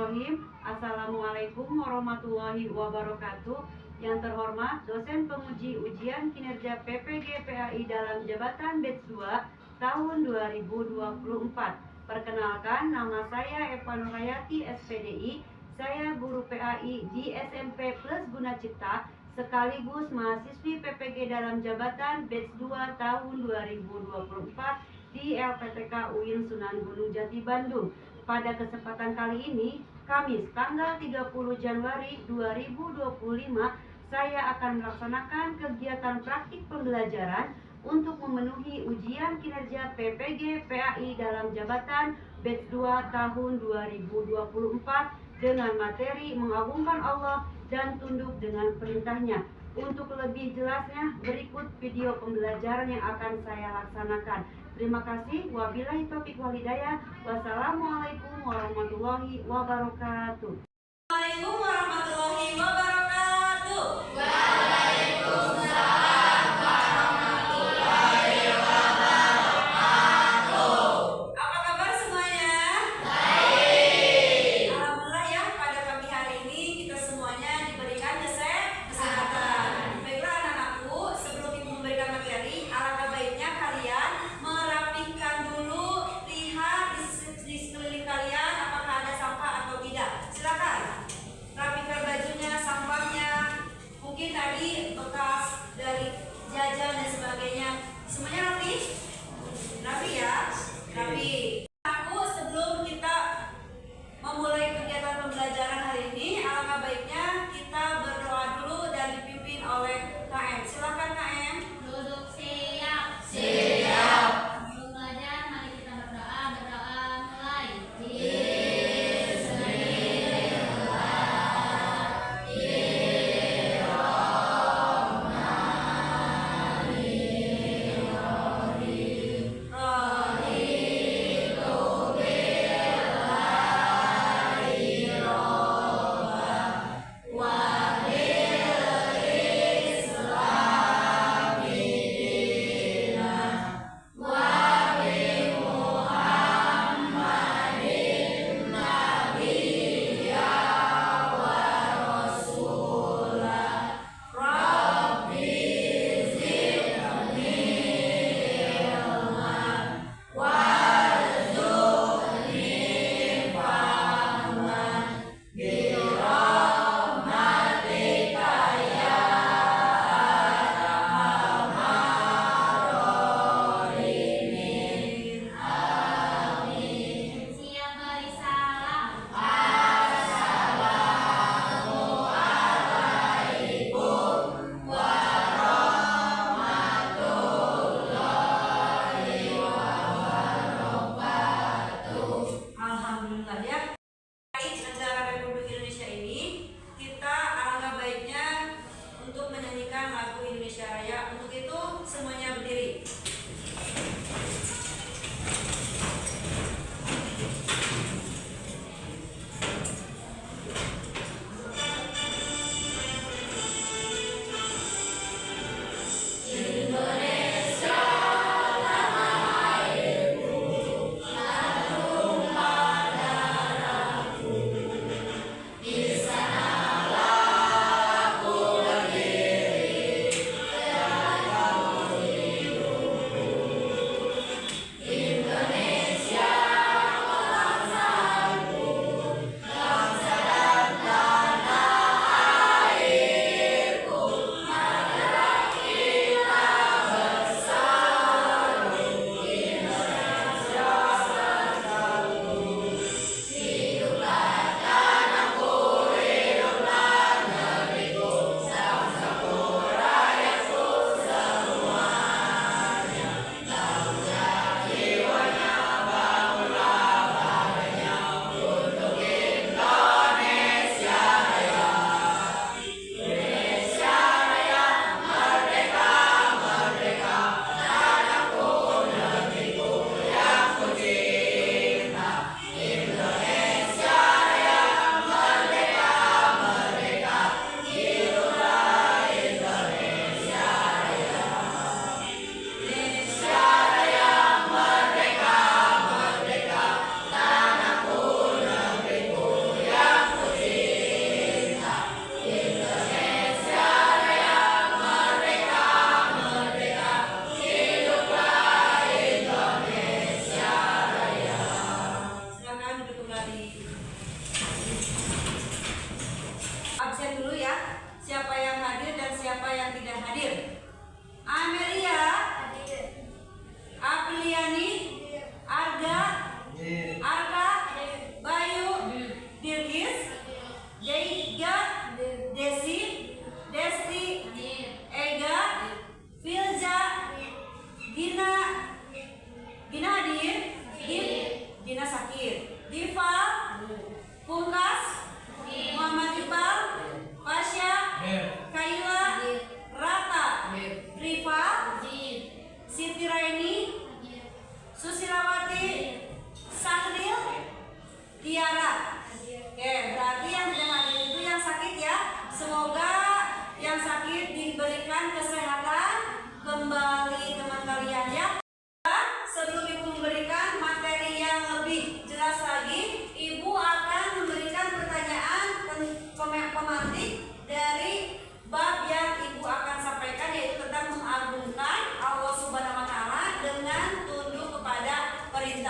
Bismillahirrahmanirrahim. Assalamualaikum warahmatullahi wabarakatuh. Yang terhormat dosen penguji ujian kinerja PPG PAI dalam jabatan batch 2 tahun 2024. Perkenalkan, nama saya Eva Nurhayati SPDI. Saya guru PAI di SMP Plus Guna Cipta sekaligus mahasiswi PPG dalam jabatan batch 2 tahun 2024 di LPTK UIN Sunan Gunung Jati Bandung. Pada kesempatan kali ini, Kamis tanggal 30 Januari 2025, saya akan melaksanakan kegiatan praktik pembelajaran untuk memenuhi ujian kinerja PPG PAI dalam jabatan batch 2 tahun 2024 dengan materi mengagungkan Allah dan tunduk dengan perintahnya. Untuk lebih jelasnya, berikut video pembelajaran yang akan saya laksanakan. Terima kasih. Wabillahi taufiq wal hidayah. Wassalamualaikum warahmatullahi wabarakatuh. Assalamualaikum warahmatullahi wabarakatuh. Waalaikumsalam warahmatullahi wabarakatuh. Apa kabar semuanya? Baik. Alhamdulillah ya, pada pagi hari ini kita semuanya diberikan kesehatan. Baiklah anak-anakku, sebelum ibu memberikan materi, alangkah baiknya kalian merapihkan dulu, lihat di sekeliling kalian apakah ada sampah atau tidak. Silakan.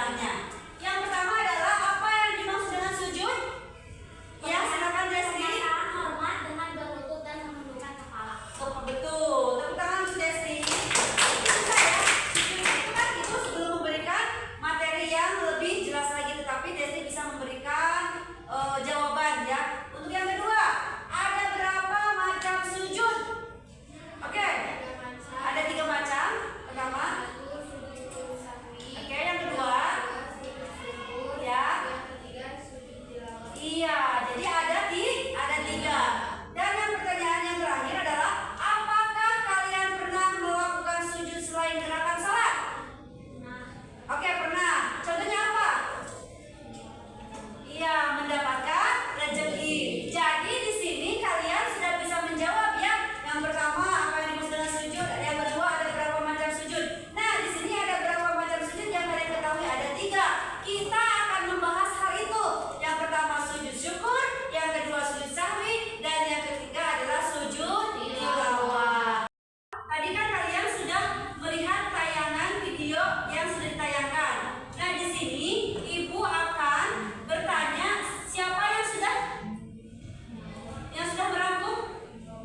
bertanya. Yang pertama adalah apa yang dimaksud dengan sujud? Ya, silakan Desti. Hormat dengan berlutut dan menundukkan kepala. Betul. Tepuk tangan untuk Desti. Bisa ya? Sujud itu kan itu sebelum memberikan materi yang lebih jelas lagi, tetapi Desti bisa memberikan jawaban ya. Untuk yang kedua, ada berapa macam sujud? Oke. Ada 3 macam. Pertama. Oke, yang kedua. Ya. Iya, jadi ada 3. Dan yang pertanyaan yang terakhir adalah apakah kalian pernah melakukan sujud selain gerakan salat? Oke, pernah. Contohnya apa? Iya, mendapatkan rezeki. Jadi di sini kalian sudah bisa menjawab ya. Yang pertama apa yang dimaksud dengan sujud? Yang kedua ada berapa macam sujud? Nah, di sini ada berapa macam sujud yang kalian ketahui? Ada 3. Kita akan membahas hal itu. Yang pertama sujud syukur, yang kedua sujud sahwi, dan yang ketiga adalah sujud tilawah. Tadi kan kalian sudah melihat tayangan video yang sudah ditayangkan. Nah, di sini Ibu akan bertanya siapa yang sudah merangkum?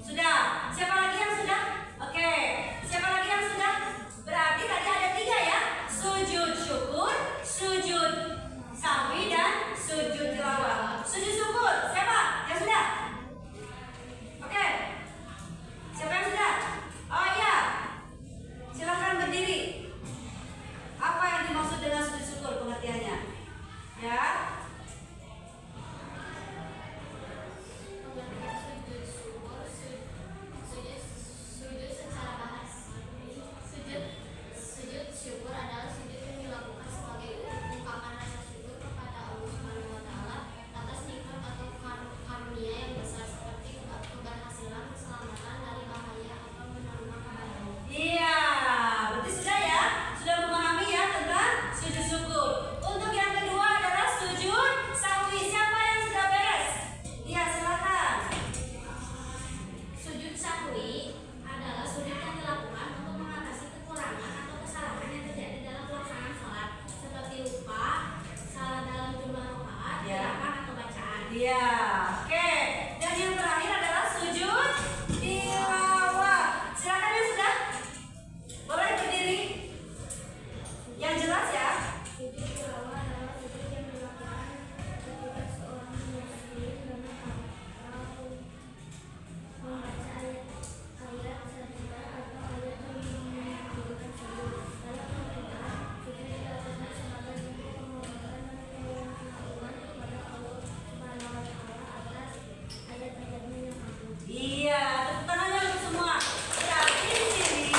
Sudah. Siapa lagi yang sudah? Oke. Siapa lagi yang sudah? Berarti tadi ada 3 ya. Sujud syukur, sujud sahwi, dan sujud tilawah. Sujud syukur, siapa yang sudah? Oke. Siapa yang sudah? Oh iya. Silakan berdiri. Apa yang dimaksud dengan sujud syukur pengertiannya? Ya. Sujud secara bahasa. Sujud syukur adalah sujud yang dilakukan sebagai ungkapan rasa syukur kepada Allah Subhanahu wa taala atas nikmat atau karunia yang besar seperti keberhasilan, keselamatan dari bahaya atau menerima kebaikan. Iya, berarti sudah ya? Sudah memahami ya tentang sujud syukur. Untuk yang kedua adalah sujud sahwi. Siapa yang sudah beres? Iya, silakan. Sujud sahwi adalah sujud yang dilakukan untuk mengatasi kekurangan atau kesalahan yang terjadi dalam pelaksanaan sholat, seperti lupa, salah dalam jumlah rakaat, Ya. gerakan atau bacaan. Iya, oke. Dan yang terakhir adalah sujud tilawah. Silakan yang sudah. Boleh berdiri. Yang jelas ya. Sujud tilawah adalah sujud yang dilakukan ketika seorang muslim membaca ayat sebentar atau ayat yang menunjukkan sujud. Dalam Al-Quran, sujud dilakukan sebagai bentuk penghormatan dan pengakuan kepada Allah Subhanahu wa taala atas ayat-ayatnya yang agung. Iya, tepuk tangannya untuk semua. Berarti di sini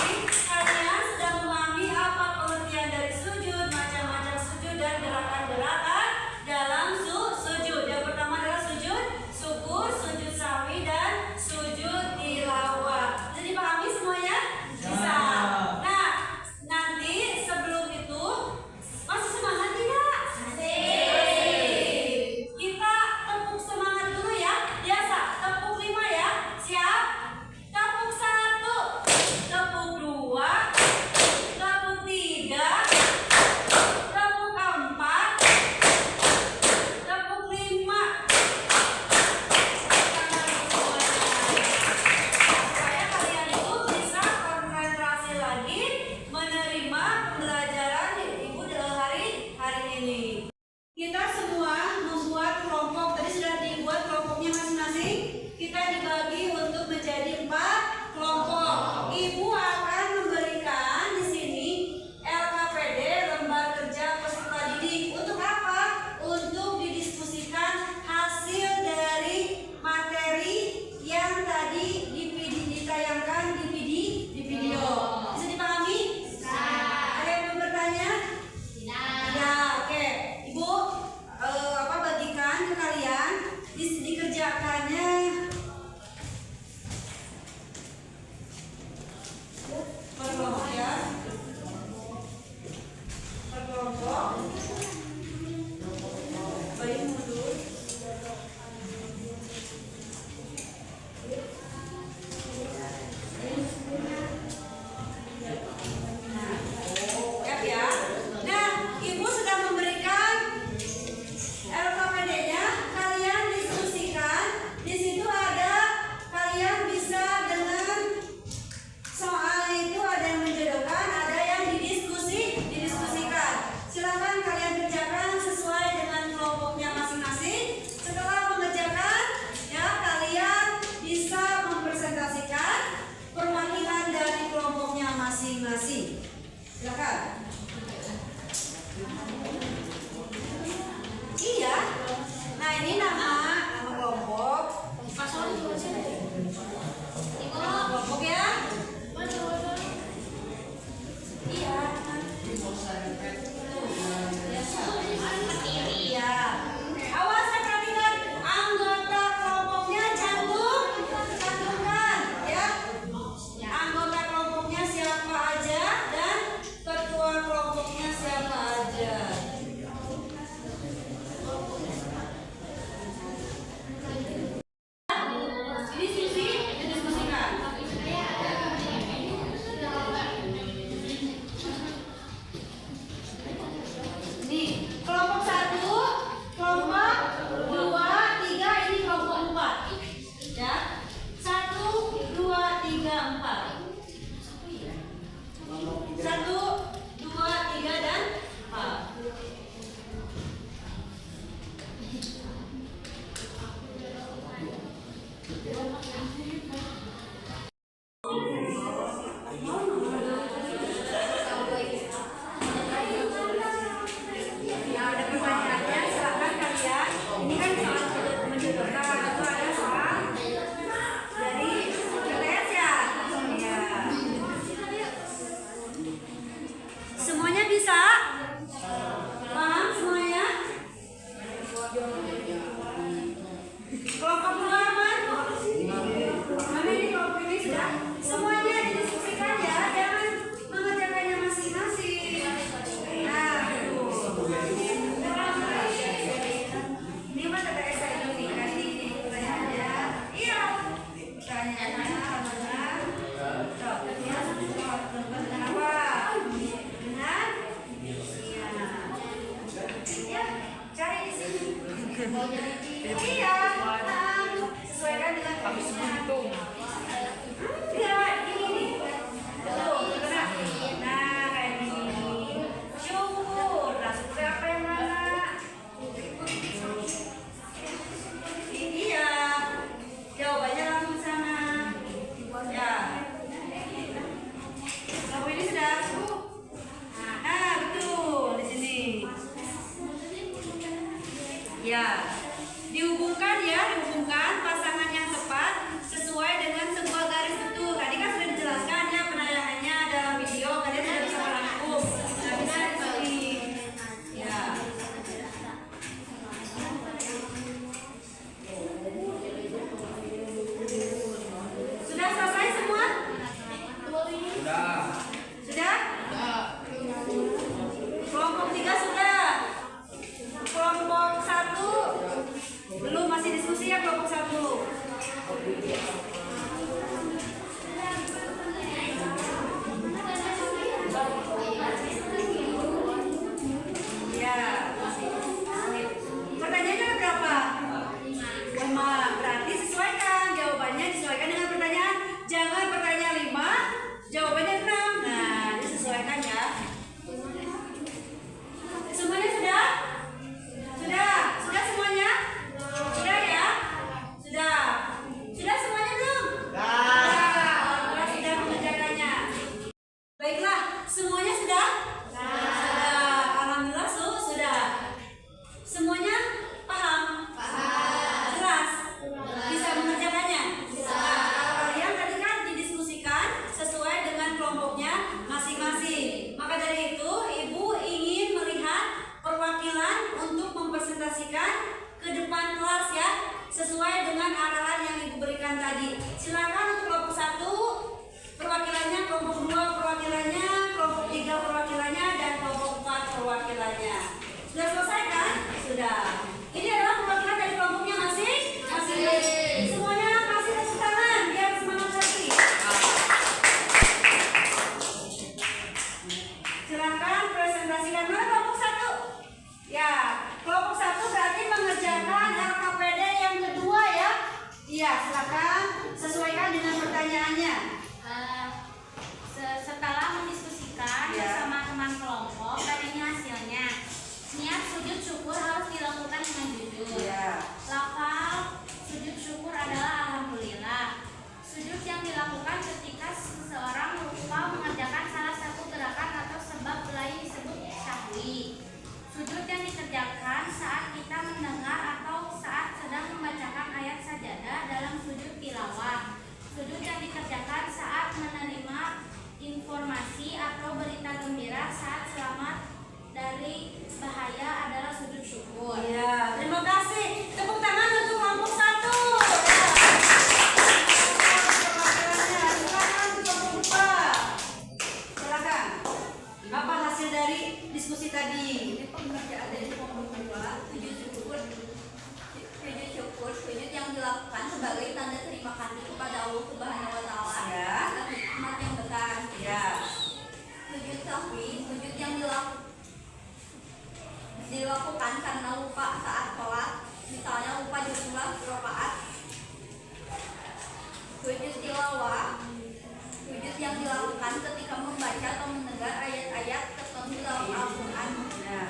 kalian sudah memahami apa pengertian dari sujud, macam-macam sujud dan gerakan-gerakan dalam sujud. Yang pertama adalah sujud syukur, sujud sahwi, dan sujud tilawah. Bisa dipahami semuanya? Bisa. Nah, nanti sebelum itu masih semangat tidak? Kita tepuk semangat dulu ya. Biasa, tepuk 5 ya. Siap? Tepuk 1, tepuk 2, tepuk 3, tepuk 4, tepuk 5. Supaya kalian itu bisa konsentrasi lagi menerima pembelajaran Ibu dalam hari ini. Kita semua membuat kelompok, tadi sudah dibuat kelompoknya masing-masing. Kita dibagi untuk menjadi 4 kelompok. Ibu akan memberikan di sini LKPD, lembar kerja peserta didik. Untuk apa? Untuk didiskusikan hasil dari materi yang tadi ditayangkan di video. Bisa dipahami? Ada yang mau bertanya? Tidak. Oke. Ibu bagikan ke kalian dikerjakannya Silakan. Iya. Nah, ini nama kelompok. Kelompok ya. Iya. Iya. Awas ya, perhatikan anggota kelompoknya cantumkan ya. Anggota kelompoknya siapa aja dan ketua kelompoknya siapa aja. Didiskusikan. Nih, kelompok 1, kelompok 2, 3, ini kelompok 4. Ya. 1, 2, 3, 4. 1, 2, 3 dan 4. Nah, ada pertanyaannya, silakan kalian. Ini kan soal menjodohkan, itu ada soal dari PTS ya. Iya. Semuanya bisa? Paham semuanya? Kelompok dua aman? Mana ini kelompok ini sudah? Semuanya didiskusikan ya, jangan mengerjakannya masing-masing. Nah, tuh. Ini mah PTS saya dulu nih, kan ini pertanyaannya. Iya. Pertanyaannya mana? Tuh, ya, dengan apa? Dengan? Iya. Ya, cari di sini. Iya. Sesuaikan dengan enggak, gini nih. Tuh, kena. Nah, kayak gini. Syukur. Nah, syukur apa yang mana? Iya. Jawabannya langsung ke sana. Ya. Lagu ini sudah. Nah, betul di sini. Ya. Dihubungkan pasangan yang tepat sesuai dengan sebuah garis betul. Tadi kan sudah dijelaskan ya penanyaannya dalam video, kalian sudah bisa merangkum. Nah, bisa di sini. Ya. Sudah selesai semua? Sudah? Kelompok 3 sudah. Kelompok 1 belum, masih diskusi ya kelompok 1. Ya. Pertanyaannya ada berapa? 5. Berarti sesuaikan jawabannya, disesuaikan dengan pertanyaan. Jangan pertanyaan 5, jawabannya 6. Nah, disesuaikan ya. Semuanya sudah? Sudah semuanya? Sudah ya? Sudah. Sudah semuanya belum? Sudah. Sudah mengerjakannya. Baiklah, semuanya sudah? Sudah. Alhamdulillah sudah. Semuanya paham? Jelas? Bisa mengerjakannya? Kalian tadi kan didiskusikan sesuai dengan kelompoknya masing-masing. Maka dari itu, Ibu ingin melihat perwakilan untuk mempresentasikan ke depan kelas ya, sesuai dengan arahan yang Ibu berikan tadi. Silakan untuk kelompok 1 perwakilannya, kelompok 2 perwakilannya, kelompok 3 perwakilannya, dan kelompok 4 perwakilannya. Sudah selesai kan? Sudah. Ini adalah perwakilan dari kelompoknya masing-masing. Semuanya kasih tepuk tangan biar semangat lagi. Silakan presentasikan. Mana kelompok 1? Ya, kelompok 1 berarti mengerjakan LKPD yang kedua ya. Iya, silakan sesuaikan dengan pertanyaannya. Setelah mendiskusikan bersama teman kelompok dan ini hasilnya, niat sujud syukur harus dilakukan dengan jujur. Lafal sujud syukur adalah alhamdulillah. Sujud yang dilakukan ketika seseorang lupa mengerjakan salah satu gerakan atau Apa hasil dari diskusi tadi? Ini pengerjaan dari nomor 2, sujud syukur. Sujud yang dilakukan sebagai tanda terima kasih kepada Allah Subhanahu wa taala Ya. atas nikmat yang besar. Ya. Sujud sahwi, sujud yang dilakukan karena lupa saat sholat, misalnya lupa jumlah rakaat. Sujud tilawah, sujud yang dilakukan ketika membaca atau mendengar ayat-ayat tertentu dalam Al-Quran. Ya.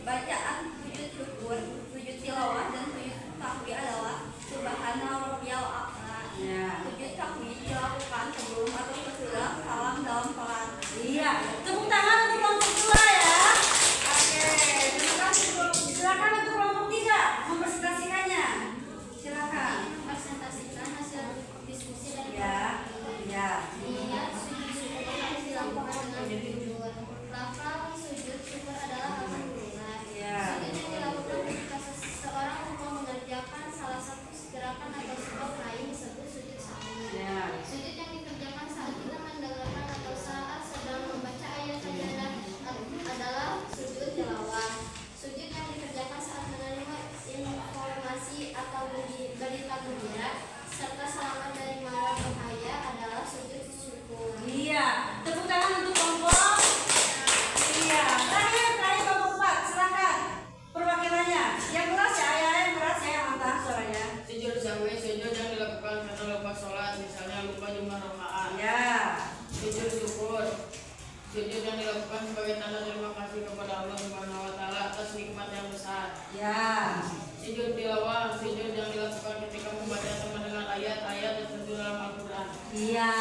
Bacaan sujud syukur, sujud tilawah, dan sujud sahwi adalah Subhana Rabbiyal A'la. Ya. Sujud sahwi dilakukan sebelum atau sesudah salam dalam sholat. Iya. Tepuk tangan untuk kelompok 2 ya. Oke. Silakan untuk kelompok 3 mempresentasikannya. Silakan. Presentasikan hasil diskusi dari Ya. Ya. Ingat, sujud syukur harus dilakukan dengan jujur. Lafal sujud syukur adalah alhamdulillah. Ya. Sujud yang dilakukan ketika seseorang lupa mengerjakan salah satu gerakan atau sebab lain disebut sujud sahwi. Ya. Sujud yang dikerjakan saat kita mendengarkan atau saat sedang membaca ayat sajadah adalah sujud tilawah. Sujud yang dikerjakan saat menerima informasi atau berita gembira serta selamat dari mara bahaya adalah sujud syukur. Iya. Tepuk tangan untuk kelompok. Iya. Terakhir kelompok 4. Silakan. Perwakilannya. Yang keras ya, yang keras ya, yang angkat suaranya. Sujud sahwi, sujud yang dilakukan karena lupa sholat, misalnya lupa jumlah rakaat. Ya. Sujud syukur, sujud yang dilakukan sebagai tanda terima kasih kepada Allah Subhanahu wa taala atas nikmat yang besar. Ya. Sujud tilawah, sujud yang dilakukan ketika membaca atau mendengar ayat-ayat tertentu dalam Al-Quran. Iya.